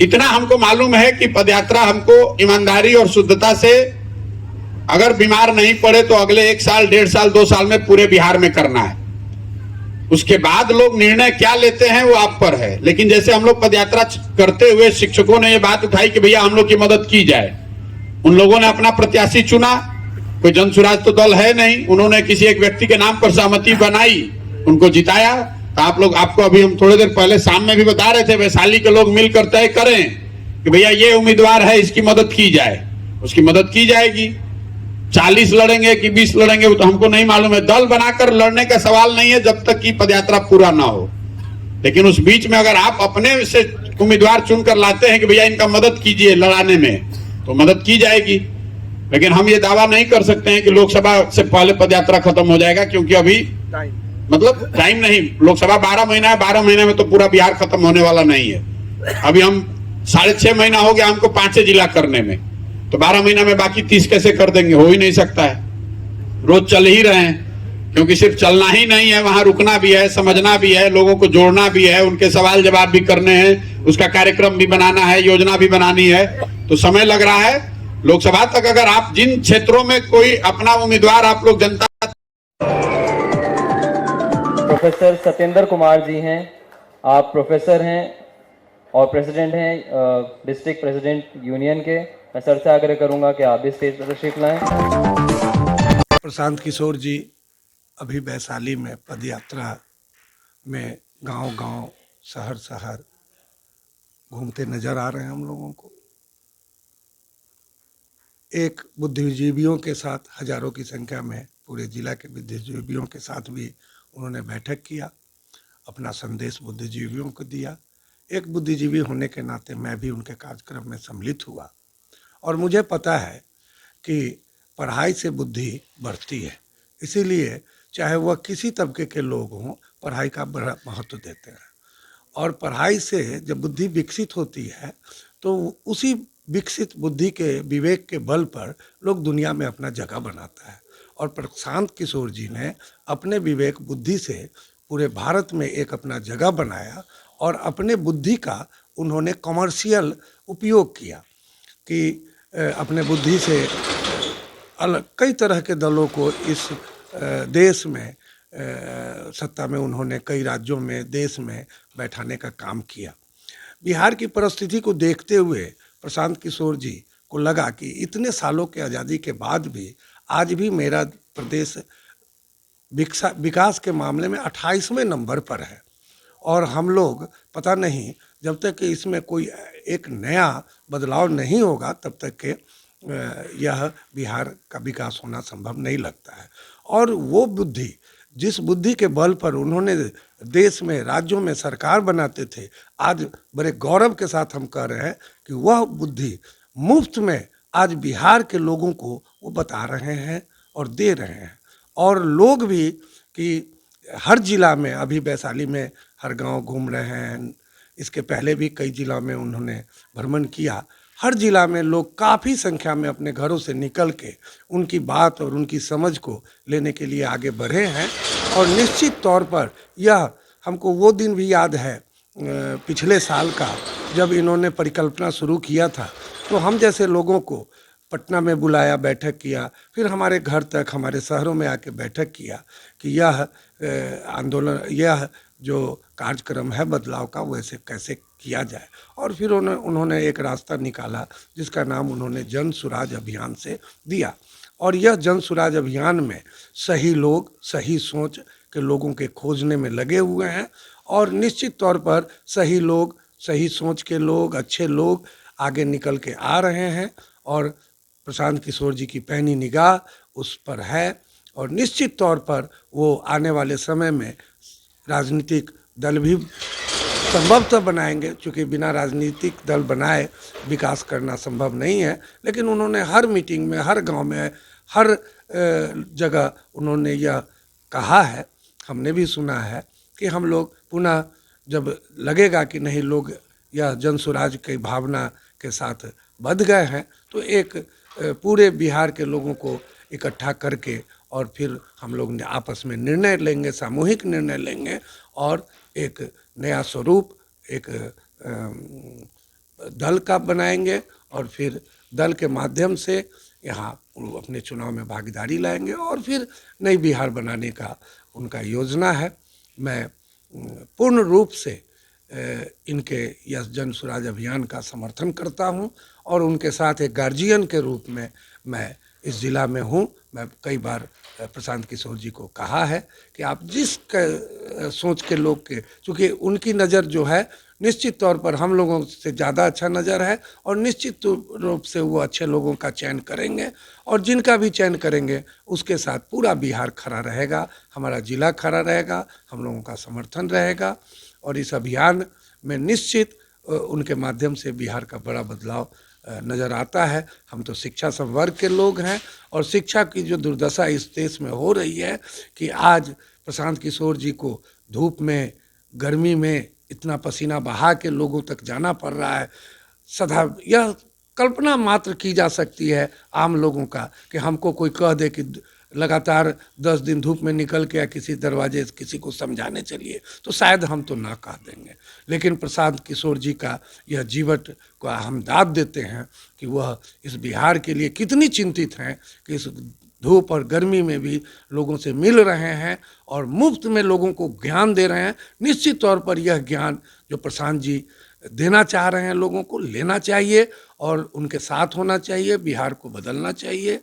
इतना हमको मालूम है कि पदयात्रा हमको ईमानदारी और शुद्धता से अगर बीमार नहीं पड़े तो अगले 1 साल, 1.5 साल, 2 साल में पूरे बिहार में करना है। उसके बाद लोग निर्णय क्या लेते हैं वो आप पर है। लेकिन जैसे हम लोग पदयात्रा करते हुए शिक्षकों ने ये बात उठाई कि भैया हम लोग की मदद की जाए, उन लोगों ने अपना प्रत्याशी चुना। कोई जन सुराज तो दल है नहीं, उन्होंने किसी एक व्यक्ति के नाम पर सहमति बनाई, उनको जिताया। तो आप लोग, आपको अभी हम थोड़ी देर पहले शाम में भी बता रहे थे, वैशाली के लोग मिलकर तय करें कि भैया ये उम्मीदवार है, इसकी मदद की जाए, उसकी मदद की जाएगी। 40 लड़ेंगे कि 20 लड़ेंगे वो तो हमको नहीं मालूम है। दल बनाकर लड़ने का सवाल नहीं है जब तक कि पदयात्रा पूरा ना हो। लेकिन उस बीच में अगर आप अपने से उम्मीदवार चुनकर लाते हैं कि भैया इनका मदद कीजिए लड़ाने में, तो मदद की जाएगी। लेकिन हम ये दावा नहीं कर सकते हैं कि लोकसभा से पहले पदयात्रा खत्म हो जाएगा, क्योंकि अभी मतलब टाइम नहीं। लोकसभा 12 महीना है, 12 महीने में तो पूरा बिहार खत्म होने वाला नहीं है। अभी हम 6.5 महीना हो गया हमको 5 जिला करने में, तो 12 महीना में बाकी 30 कैसे कर देंगे? हो ही नहीं सकता है। रोज चल ही रहे हैं, क्योंकि सिर्फ चलना ही नहीं है, वहां रुकना भी है, समझना भी है, लोगों को जोड़ना भी है, उनके सवाल जवाब भी करने हैं, उसका कार्यक्रम भी बनाना है, योजना भी बनानी है, तो समय लग रहा है। लोकसभा तक अगर आप जिन क्षेत्रों में कोई अपना उम्मीदवार आप लोग जनता। प्रोफेसर सत्येंद्र कुमार जी हैं, आप प्रोफेसर हैं और प्रेसिडेंट हैं डिस्ट्रिक्ट प्रेसिडेंट यूनियन के। मैं सर से आग्रह करूंगा कि आप भी स्टेज पर तशरीफ लाएं। प्रशांत किशोर जी अभी वैशाली में पदयात्रा में गांव-गांव, शहर-शहर घूमते नजर आ रहे हैं हम लोगों को। एक बुद्धिजीवियों के साथ हजारों की संख्या में पूरे जिला के बुद्धिजीवियों के साथ भी उन्होंने बैठक किया, अपना संदेश बुद्धिजीवियों को दिया। एक बुद्धिजीवी होने के नाते मैं भी उनके कार्यक्रम में सम्मिलित हुआ और मुझे पता है कि पढ़ाई से बुद्धि बढ़ती है। इसीलिए चाहे वह किसी तबके के लोग हों, पढ़ाई का बड़ा महत्व देते हैं और पढ़ाई से जब बुद्धि विकसित होती है तो उसी विकसित बुद्धि के विवेक के बल पर लोग दुनिया में अपना जगह बनाता है। और प्रशांत किशोर जी ने अपने विवेक बुद्धि से पूरे भारत में एक अपना जगह बनाया और अपने बुद्धि का उन्होंने कमर्शियल उपयोग किया कि अपने बुद्धि से अलग कई तरह के दलों को इस देश में सत्ता में उन्होंने कई राज्यों में, देश में बैठाने का काम किया। बिहार की परिस्थिति को देखते हुए प्रशांत किशोर जी को लगा कि इतने सालों के आज़ादी के बाद भी आज भी मेरा प्रदेश विकास के मामले में 28वें नंबर पर है और हम लोग पता नहीं जब तक कि इसमें कोई एक नया बदलाव नहीं होगा तब तक के यह बिहार का विकास होना संभव नहीं लगता है। और वो बुद्धि, जिस बुद्धि के बल पर उन्होंने देश में, राज्यों में सरकार बनाते थे, आज बड़े गौरव के साथ हम कह रहे हैं कि वह बुद्धि मुफ्त में आज बिहार के लोगों को वो बता रहे हैं और दे रहे हैं। और लोग भी कि हर जिला में, अभी वैशाली में हर गांव घूम रहे हैं, इसके पहले भी कई जिला में उन्होंने भ्रमण किया। हर जिला में लोग काफ़ी संख्या में अपने घरों से निकल के उनकी बात और उनकी समझ को लेने के लिए आगे बढ़े हैं। और निश्चित तौर पर यह हमको वो दिन भी याद है पिछले साल का, जब इन्होंने परिकल्पना शुरू किया था तो हम जैसे लोगों को पटना में बुलाया, बैठक किया, फिर हमारे घर तक, हमारे शहरों में आके बैठक किया कि यह आंदोलन, यह जो कार्यक्रम है बदलाव का, वैसे कैसे किया जाए। और फिर उन्होंने एक रास्ता निकाला जिसका नाम उन्होंने जन सुराज अभियान से दिया। और यह जन सुराज अभियान में सही लोग, सही सोच के लोगों के खोजने में लगे हुए हैं और निश्चित तौर पर सही लोग, सही सोच के लोग, अच्छे लोग आगे निकल के आ रहे हैं और प्रशांत किशोर जी की पैनी निगाह उस पर है। और निश्चित तौर पर वो आने वाले समय में राजनीतिक दल भी संभवतः बनाएंगे, क्योंकि बिना राजनीतिक दल बनाए विकास करना संभव नहीं है। लेकिन उन्होंने हर मीटिंग में, हर गांव में, हर जगह उन्होंने यह कहा है, हमने भी सुना है कि हम लोग पुनः जब लगेगा कि नहीं, लोग यह जन सुराज की भावना के साथ बंध गए हैं, तो एक पूरे बिहार के लोगों को इकट्ठा करके और फिर हम लोग आपस में निर्णय लेंगे, सामूहिक निर्णय लेंगे और एक नया स्वरूप, एक दल का बनाएंगे और फिर दल के माध्यम से यहाँ वो अपने चुनाव में भागीदारी लाएंगे और फिर नई बिहार बनाने का उनका योजना है। मैं पूर्ण रूप से इनके यस जन स्वराज अभियान का समर्थन करता हूं और उनके साथ एक गार्जियन के रूप में मैं इस ज़िला में हूं। मैं कई बार प्रशांत किशोर जी को कहा है कि आप जिस सोच के लोग के, चूँकि उनकी नज़र जो है निश्चित तौर पर हम लोगों से ज़्यादा अच्छा नज़र है और निश्चित रूप से वो अच्छे लोगों का चयन करेंगे और जिनका भी चयन करेंगे उसके साथ पूरा बिहार खड़ा रहेगा, हमारा ज़िला खड़ा रहेगा, हम लोगों का समर्थन रहेगा और इस अभियान में निश्चित उनके माध्यम से बिहार का बड़ा बदलाव नज़र आता है। हम तो शिक्षा संवर्ग के लोग हैं और शिक्षा की जो दुर्दशा इस देश में हो रही है कि आज प्रशांत किशोर जी को धूप में, गर्मी में इतना पसीना बहा के लोगों तक जाना पड़ रहा है। सदा यह कल्पना मात्र की जा सकती है आम लोगों का कि हमको कोई कह दे कि लगातार 10 दिन धूप में निकल के या किसी दरवाजे से किसी को समझाने चलिए, तो शायद हम तो ना कह देंगे। लेकिन प्रशांत किशोर जी का यह जीवट को हम दाद देते हैं कि वह इस बिहार के लिए कितनी चिंतित हैं कि इस धूप और गर्मी में भी लोगों से मिल रहे हैं और मुफ्त में लोगों को ज्ञान दे रहे हैं। निश्चित तौर पर यह ज्ञान जो प्रशांत जी देना चाह रहे हैं लोगों को लेना चाहिए और उनके साथ होना चाहिए, बिहार को बदलना चाहिए।